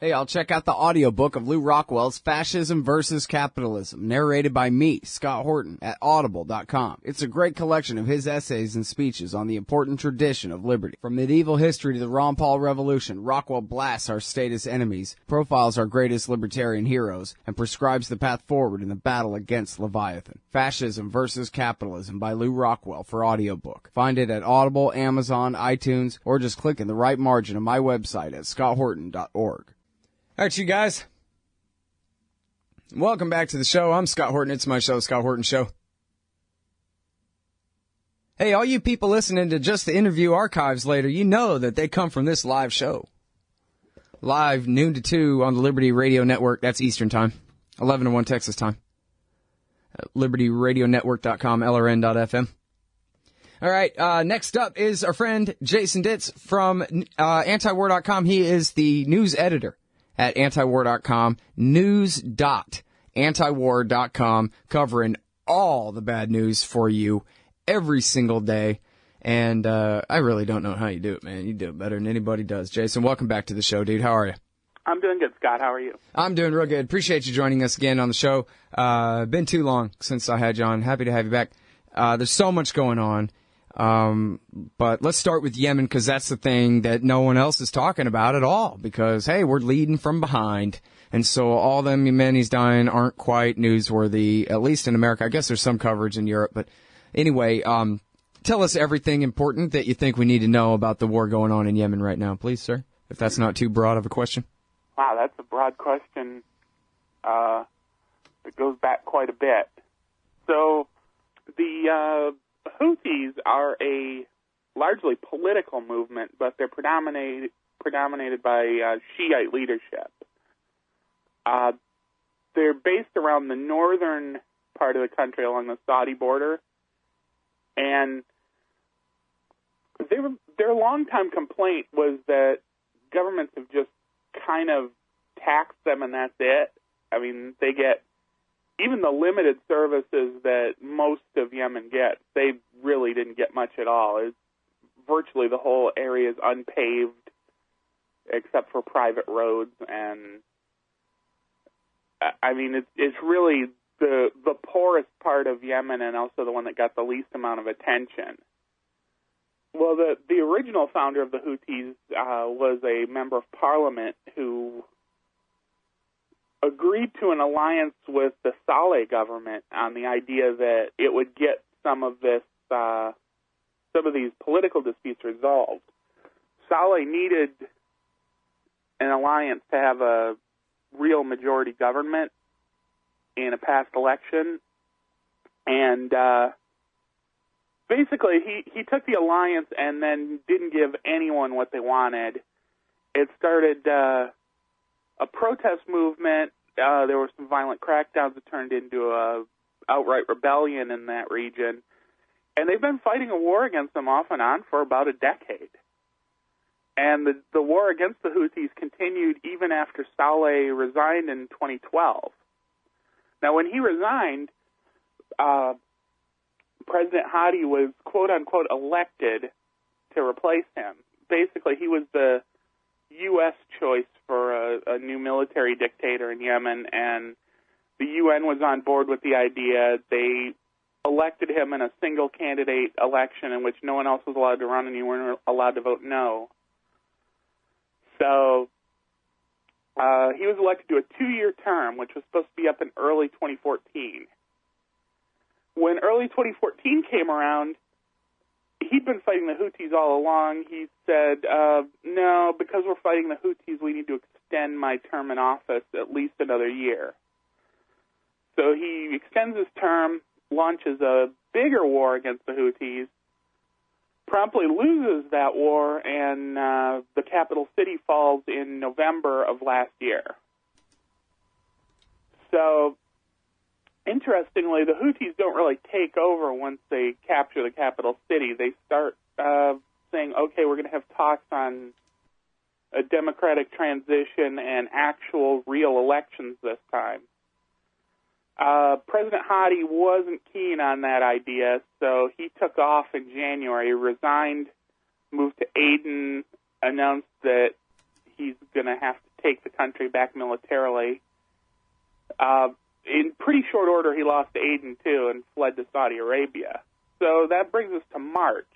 Hey, I'll check out the audiobook of Lew Rockwell's Fascism versus Capitalism, narrated by me, Scott Horton, at audible.com. It's a great collection of his essays and speeches on the important tradition of liberty. From medieval history to the Ron Paul Revolution, Rockwell blasts our statist enemies, profiles our greatest libertarian heroes, and prescribes the path forward in the battle against Leviathan. Fascism versus Capitalism by Lew Rockwell for audiobook. Find it at Audible, Amazon, iTunes, or just click in the right margin of my website at scotthorton.org. All right, you guys. Welcome back to the show. I'm Scott Horton. It's my show, The Scott Horton Show. Hey, all you people listening to just the interview archives later, you know that they come from this live show. Live noon to 2 on the Liberty Radio Network. That's Eastern Time. 11 to 1 Texas time. LibertyRadioNetwork.com, LRN.FM. All right, next up is our friend Jason Ditz from antiwar.com. He is the news editor at antiwar.com, news.antiwar.com, covering all the bad news for you every single day. And I really don't know how you do it, man. You do it better than anybody does. Jason, welcome back to the show, dude. How are you? I'm doing good, Scott. How are you? I'm doing real good. Appreciate you joining us again on the show. Been too long since I had you on. Happy to have you back. There's so much going on. But let's start with Yemen, because that's the thing that no one else is talking about at all, because, hey, we're leading from behind. And so all them Yemenis dying aren't quite newsworthy, at least in America. I guess there's some coverage in Europe. But anyway, tell us everything important that you think we need to know about the war going on in Yemen right now, please, sir, if that's not too broad of a question. Wow, that's a broad question. It goes back quite a bit. So the Houthis are a largely political movement, but they're predominated by Shiite leadership. They're based around the northern part of the country along the Saudi border, and their longtime complaint was that governments have just kind of taxed them and that's it. I mean, they get even the limited services that most of Yemen gets, they really didn't get much at all. Virtually the whole area is unpaved except for private roads, and I mean, it's really the poorest part of Yemen and also the one that got the least amount of attention. Well, the original founder of the Houthis was a member of parliament who agreed to an alliance with the Saleh government on the idea that it would get some of these political disputes resolved. Saleh needed an alliance to have a real majority government in a past election, and basically he took the alliance and then didn't give anyone what they wanted. It started a protest movement. There were some violent crackdowns that turned into a outright rebellion in that region. And they've been fighting a war against them off and on for about a decade. And the war against the Houthis continued even after Saleh resigned in 2012. Now, when he resigned, President Hadi was, quote-unquote, elected to replace him. Basically, he was the U.S. choice for a new military dictator in Yemen, and the UN was on board with the idea. They elected him in a single-candidate election in which no one else was allowed to run and you weren't allowed to vote no. So he was elected to a 2-year term, which was supposed to be up in early 2014. When early 2014 came around, he'd been fighting the Houthis all along. He said, no, because we're fighting the Houthis, we need to extend my term in office at least another year. So he extends his term, launches a bigger war against the Houthis, promptly loses that war, and the capital city falls in November of last year. So, interestingly, the Houthis don't really take over once they capture the capital city. They start saying, okay, we're going to have talks on a democratic transition and actual real elections this time. President Hadi wasn't keen on that idea, so he took off in January, resigned, moved to Aden, announced that he's going to have to take the country back militarily. In pretty short order, he lost Aden, too, and fled to Saudi Arabia. So that brings us to March.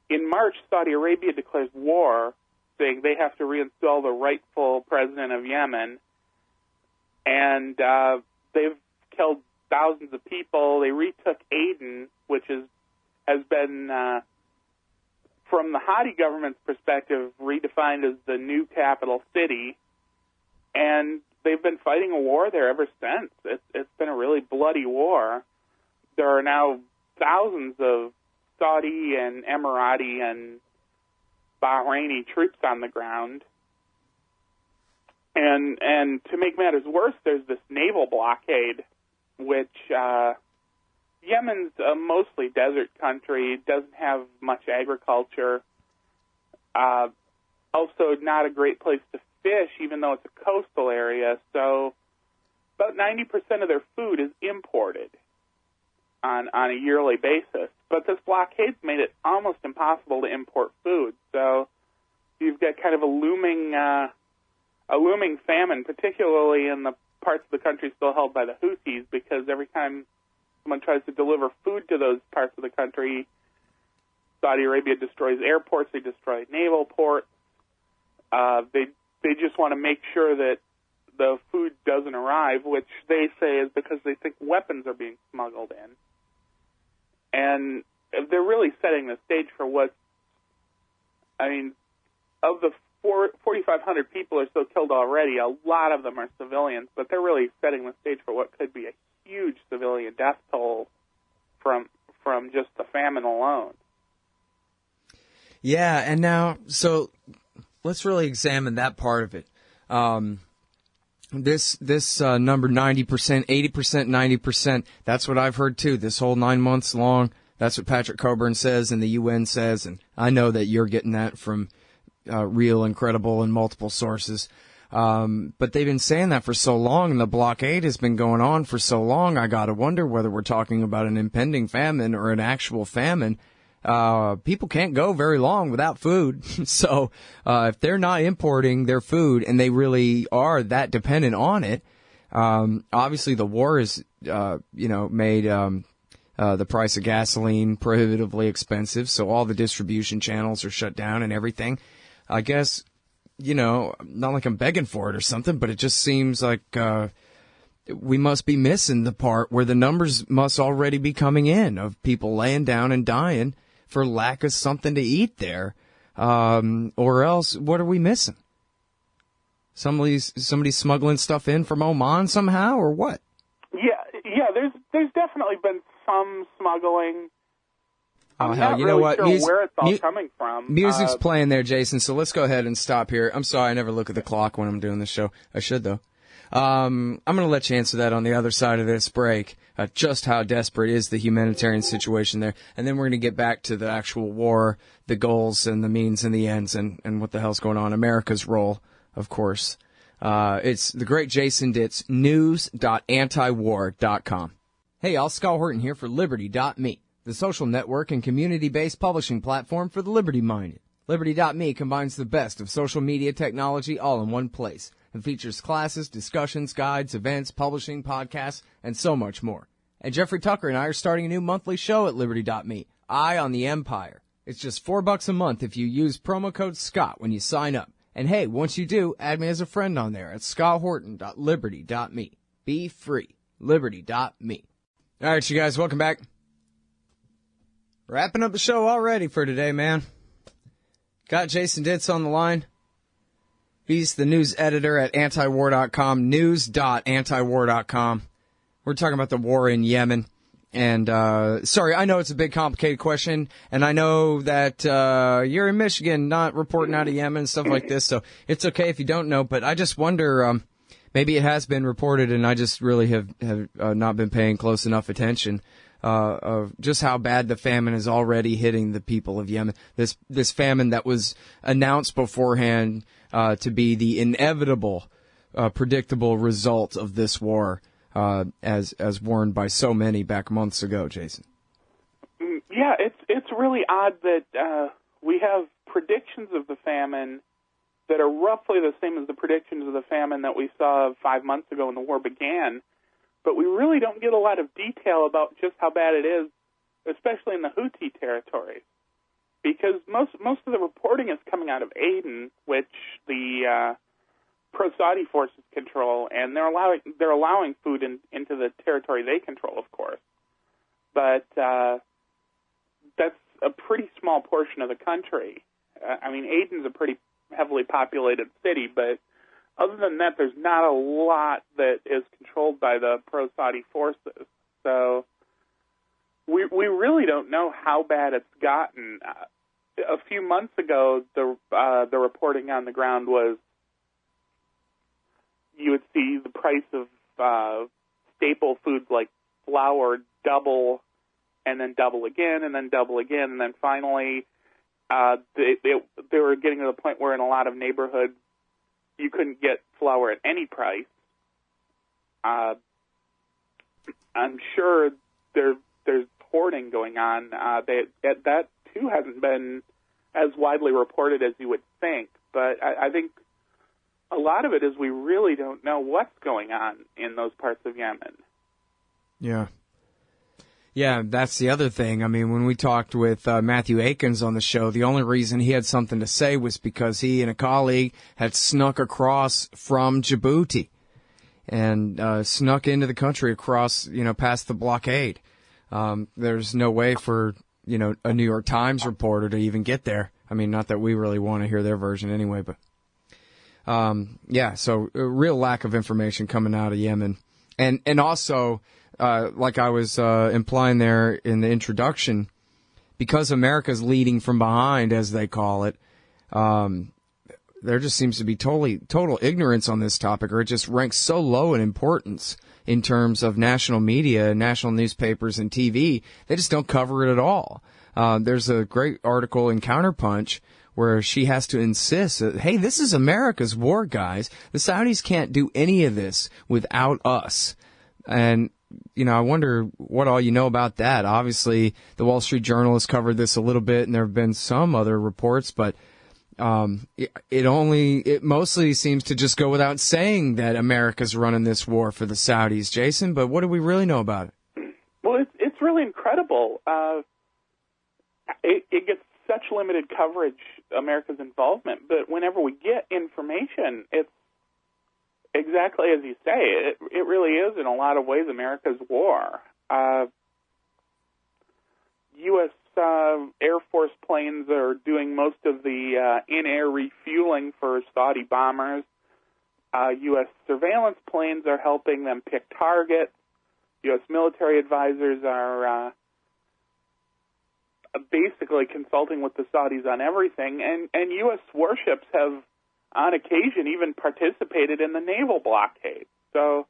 In March, Saudi Arabia declares war, saying they have to reinstall the rightful president of Yemen. And they've killed thousands of people. They retook Aden, which has been, from the Hadi government's perspective, redefined as the new capital city. And they've been fighting a war there ever since. It's been a really bloody war. There are now thousands of Saudi and Emirati and Bahraini troops on the ground. And to make matters worse, there's this naval blockade, which Yemen's a mostly desert country, doesn't have much agriculture, also not a great place to fish, even though it's a coastal area. So about 90% of their food is imported on a yearly basis. But this blockade's made it almost impossible to import food. So you've got kind of a looming famine, particularly in the parts of the country still held by the Houthis, because every time someone tries to deliver food to those parts of the country, Saudi Arabia destroys airports, they destroy naval ports. They just want to make sure that the food doesn't arrive, which they say is because they think weapons are being smuggled in. And they're really setting the stage for of the 4,500 people or so killed already, a lot of them are civilians, but they're really setting the stage for what could be a huge civilian death toll from just the famine alone. Yeah, and now, so let's really examine that part of it. This number 90%, 80%, 90%, that's what I've heard too, this whole 9 months long. That's what Patrick Coburn says and the UN says, and I know that you're getting that from real and credible and multiple sources. But they've been saying that for so long, and the blockade has been going on for so long, I gotta wonder whether we're talking about an impending famine or an actual famine. People can't go very long without food. So, if they're not importing their food and they really are that dependent on it, obviously the war has, made, the price of gasoline prohibitively expensive. So all the distribution channels are shut down and everything. I guess, not like I'm begging for it or something, but it just seems like, we must be missing the part where the numbers must already be coming in of people laying down and dying for lack of something to eat there, or else what are we missing? Somebody smuggling stuff in from Oman somehow, or what? Yeah. There's definitely been some smuggling. I'm hell, not you know really what? sure where it's all coming from. Music's playing there, Jason. So let's go ahead and stop here. I'm sorry, I never look at the clock when I'm doing this show. I should though. I'm going to let you answer that on the other side of this break, just how desperate is the humanitarian situation there. And then we're going to get back to the actual war, the goals and the means and the ends and what the hell's going on. America's role, of course. It's the great Jason Ditz, news.antiwar.com. Hey, y'all, Scott Horton here for Liberty.me, the social network and community-based publishing platform for the liberty-minded. Liberty.me combines the best of social media technology all in one place, and features classes, discussions, guides, events, publishing, podcasts, and so much more. And Jeffrey Tucker and I are starting a new monthly show at Liberty.me, Eye on the Empire. It's just $4 a month if you use promo code SCOTT when you sign up. And hey, once you do, add me as a friend on there at scotthorton.liberty.me. Be free. Liberty.me. All right, you guys, welcome back. Wrapping up the show already for today, man. Got Jason Ditz on the line. He's the news editor at antiwar.com, news.antiwar.com. We're talking about the war in Yemen. And, sorry, I know it's a big, complicated question, and I know that, you're in Michigan, not reporting out of Yemen and stuff like this, so it's okay if you don't know, but I just wonder, maybe it has been reported and I just really have not been paying close enough attention, of just how bad the famine is already hitting the people of Yemen. This famine that was announced beforehand, to be the inevitable, predictable result of this war. As warned by so many back months ago, Jason. Yeah, it's really odd that we have predictions of the famine that are roughly the same as the predictions of the famine that we saw 5 months ago when the war began. But we really don't get a lot of detail about just how bad it is, especially in the Houthi territories, because most of the reporting is coming out of Aden, which the pro-Saudi forces control, and they're allowing food into the territory they control, of course. But that's a pretty small portion of the country. I mean, Aden's a pretty heavily populated city, but other than that, there's not a lot that is controlled by the pro-Saudi forces. So we really don't know how bad it's gotten. A few months ago, the reporting on the ground was you would see the price of staple foods like flour double, and then double again, and then double again, and then finally they were getting to the point where in a lot of neighborhoods you couldn't get flour at any price. I'm sure there's hoarding going on. That too hasn't been as widely reported as you would think, but I think a lot of it is we really don't know what's going on in those parts of Yemen. Yeah. Yeah, that's the other thing. I mean, when we talked with Matthew Akins on the show, the only reason he had something to say was because he and a colleague had snuck across from Djibouti and snuck into the country across, past the blockade. There's no way for, a New York Times reporter to even get there. I mean, not that we really want to hear their version anyway, but so a real lack of information coming out of Yemen. And also, like I was implying there in the introduction, because America's leading from behind, as they call it, there just seems to be total ignorance on this topic, or it just ranks so low in importance in terms of national media, national newspapers, and TV. They just don't cover it at all. There's a great article in Counterpunch where she has to insist that, hey, this is America's war, guys. The Saudis can't do any of this without us. And, I wonder what all you know about that. Obviously, the Wall Street Journal has covered this a little bit, and there have been some other reports, but it mostly seems to just go without saying that America's running this war for the Saudis, Jason. But what do we really know about it? Well, it's really incredible. It gets such limited coverage, America's involvement, but whenever we get information, it's exactly as you say. It really is, in a lot of ways, America's war. U.S. Air Force planes are doing most of the in-air refueling for Saudi bombers. U.S. surveillance planes are helping them pick targets. U.S. military advisors are basically consulting with the Saudis on everything, and U.S. warships have, on occasion, even participated in the naval blockade. So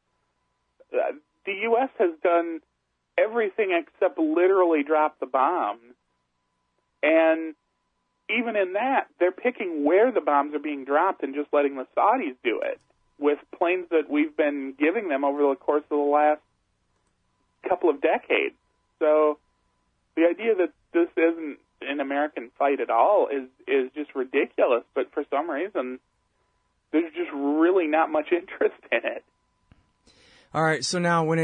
the U.S. has done everything except literally drop the bombs, and even in that, they're picking where the bombs are being dropped and just letting the Saudis do it with planes that we've been giving them over the course of the last couple of decades. So the idea that this isn't an American fight at all is just ridiculous, but for some reason, there's just really not much interest in it. All right, so now when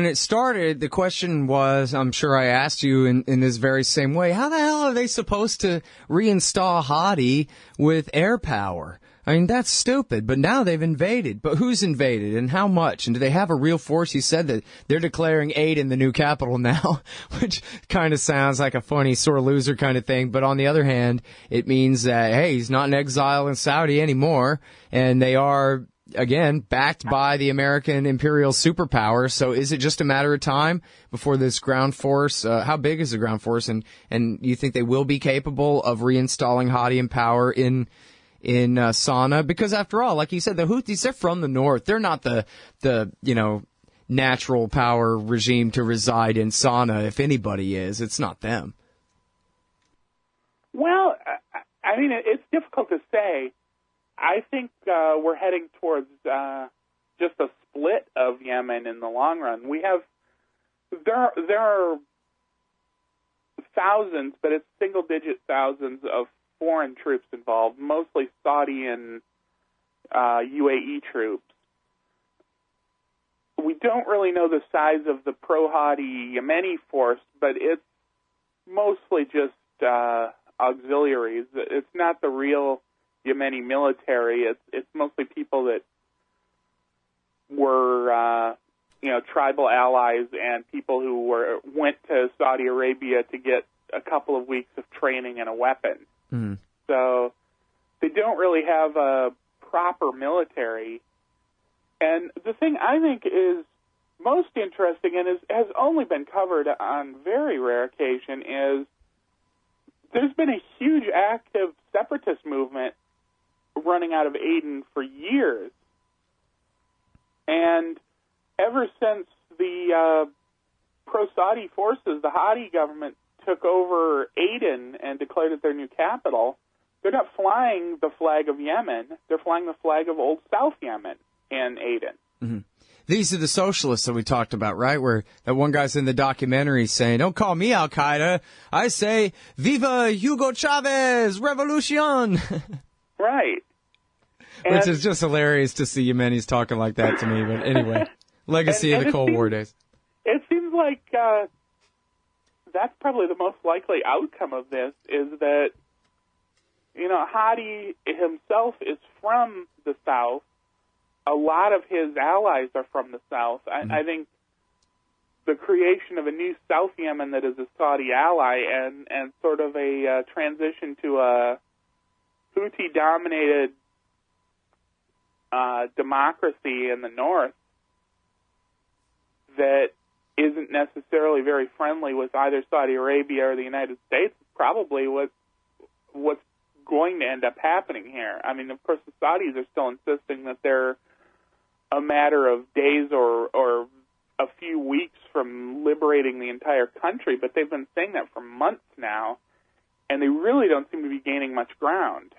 it started, the question was, I'm sure I asked you in this very same way, how the hell are they supposed to reinstall Hadi with air power? I mean, that's stupid, but now they've invaded. But who's invaded and how much? And do they have a real force? You said that they're declaring aid in the new capital now, which kind of sounds like a funny sore loser kind of thing. But on the other hand, it means that, hey, he's not in exile in Saudi anymore, and they are, again, backed by the American imperial superpower. So is it just a matter of time before this ground force, how big is the ground force? And you think they will be capable of reinstalling Hadi in power in Sana'a? Because after all, like you said, the Houthis, they're from the north. They're not the natural power regime to reside in Sana'a. If anybody is, it's not them. Well, I mean, it's difficult to say. I think we're heading towards just a split of Yemen in the long run. There are thousands, but it's single-digit thousands of foreign troops involved, mostly Saudi and UAE troops. We don't really know the size of the pro-Hadi Yemeni force, but it's mostly just auxiliaries. It's not the real Yemeni military. It's mostly people that were, tribal allies and people who went to Saudi Arabia to get a couple of weeks of training and a weapon. Mm. So they don't really have a proper military. And the thing I think is most interesting and has only been covered on very rare occasion is there's been a huge active separatist movement running out of Aden for years. And ever since the pro-Saudi forces, the Hadi government, took over Aden and declared it their new capital, they're not flying the flag of Yemen. They're flying the flag of Old South Yemen in Aden. Mm-hmm. These are the socialists that we talked about, right? Where that one guy's in the documentary saying, "Don't call me Al-Qaeda. I say, Viva Hugo Chavez, Revolution." Right. Which is just hilarious to see Yemenis talking like that to me. But anyway, legacy of the Cold War days. It seems like that's probably the most likely outcome of this is that, Hadi himself is from the South. A lot of his allies are from the South. I think the creation of a new South Yemen that is a Saudi ally and sort of a transition to a Houthi-dominated democracy in the north that isn't necessarily very friendly with either Saudi Arabia or the United States is probably what's going to end up happening here. I mean, of course, the Saudis are still insisting that they're a matter of days or a few weeks from liberating the entire country, but they've been saying that for months now, and they really don't seem to be gaining much ground.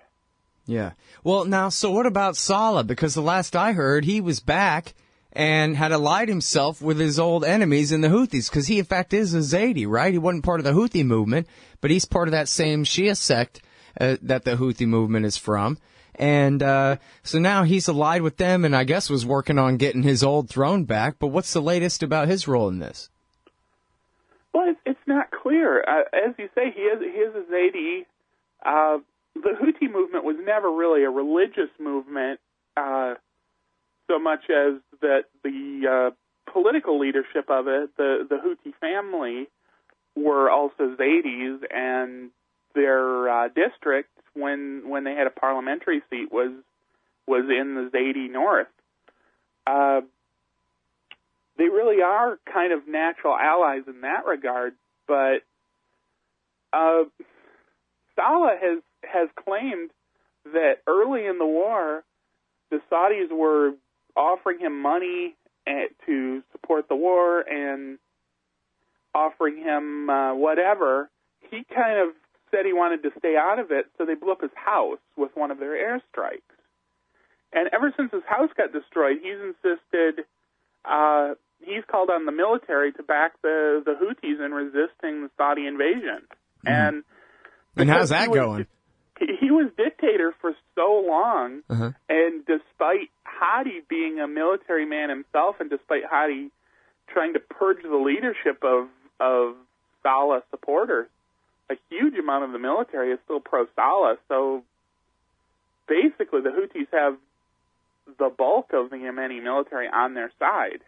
Yeah. Well, now, so what about Saleh? Because the last I heard, he was back and had allied himself with his old enemies in the Houthis, because he, in fact, is a Zaidi, right? He wasn't part of the Houthi movement, but he's part of that same Shia sect that the Houthi movement is from. And so now he's allied with them and I guess was working on getting his old throne back. But what's the latest about his role in this? Well, it's not clear. As you say, he is a Zaidi. The Houthi movement was never really a religious movement so much as that the political leadership of it, the Houthi family, were also Zaidis, and their district, when they had a parliamentary seat, was in the Zaidi north. They really are kind of natural allies in that regard, but Saleh has claimed that early in the war, the Saudis were offering him money to support the war and offering him whatever. He kind of said he wanted to stay out of it, so they blew up his house with one of their airstrikes. And ever since his house got destroyed, he's insisted, he's called on the military to back the Houthis in resisting the Saudi invasion. Mm. And how's that going? He was dictator for so long, uh-huh. And despite Hadi being a military man himself, and despite Hadi trying to purge the leadership of Saleh supporters, a huge amount of the military is still pro-Saleh. So basically the Houthis have the bulk of the Yemeni military on their side.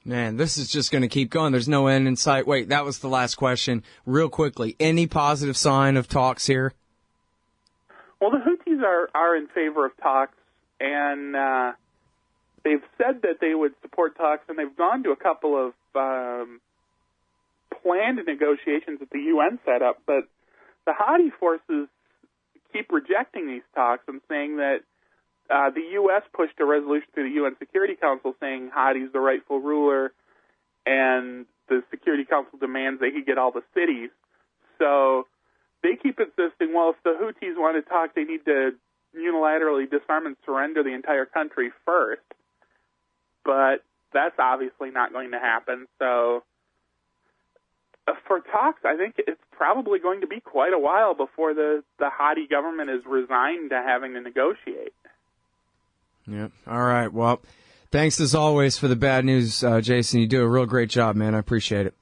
Man, this is just going to keep going. There's no end in sight. Wait, that was the last question. Real quickly, any positive sign of talks here? Well, the Houthis are in favor of talks, and they've said that they would support talks, and they've gone to a couple of planned negotiations that the UN set up, but the Hadi forces keep rejecting these talks and saying that the U.S. pushed a resolution through the UN Security Council saying Hadi's the rightful ruler, and the Security Council demands that he get all the cities. So they keep insisting, well, if the Houthis want to talk, they need to unilaterally disarm and surrender the entire country first. But that's obviously not going to happen. So For talks, I think it's probably going to be quite a while before the Hadi government is resigned to having to negotiate. Yeah. All right. Well, thanks as always for the bad news, Jason. You do a real great job, man. I appreciate it.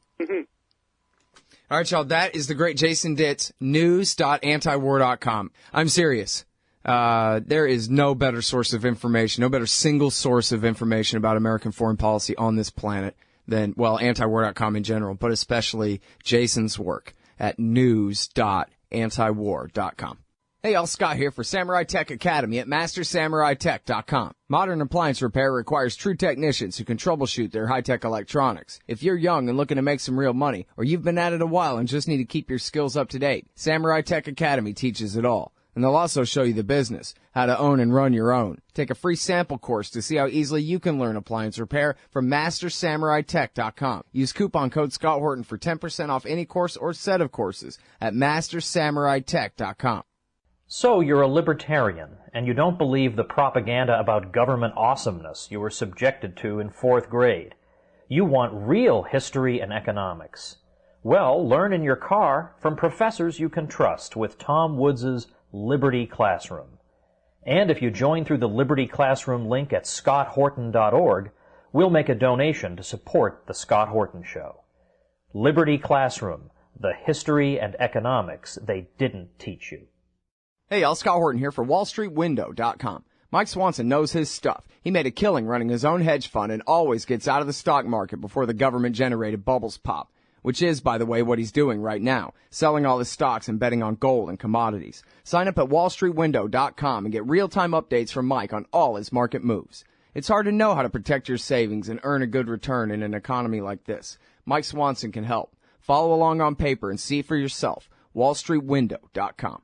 All right, y'all. That is the great Jason Ditz, news.antiwar.com. I'm serious. There is no better source of information, no better single source of information about American foreign policy on this planet than, well, antiwar.com in general, but especially Jason's work at news.antiwar.com. Hey, y'all, Scott here for Samurai Tech Academy at mastersamuraitech.com. Modern appliance repair requires true technicians who can troubleshoot their high-tech electronics. If you're young and looking to make some real money, or you've been at it a while and just need to keep your skills up to date, Samurai Tech Academy teaches it all. And they'll also show you the business, how to own and run your own. Take a free sample course to see how easily you can learn appliance repair from mastersamuraitech.com. Use coupon code Scott Horton for 10% off any course or set of courses at mastersamuraitech.com. So you're a libertarian, and you don't believe the propaganda about government awesomeness you were subjected to in 4th grade. You want real history and economics. Well, learn in your car from professors you can trust with Tom Woods' Liberty Classroom. And if you join through the Liberty Classroom link at scotthorton.org, we'll make a donation to support The Scott Horton Show. Liberty Classroom, the history and economics they didn't teach you. Hey, y'all, Scott Horton here for WallStreetWindow.com. Mike Swanson knows his stuff. He made a killing running his own hedge fund and always gets out of the stock market before the government-generated bubbles pop, which is, by the way, what he's doing right now, selling all his stocks and betting on gold and commodities. Sign up at WallStreetWindow.com and get real-time updates from Mike on all his market moves. It's hard to know how to protect your savings and earn a good return in an economy like this. Mike Swanson can help. Follow along on paper and see for yourself. WallStreetWindow.com.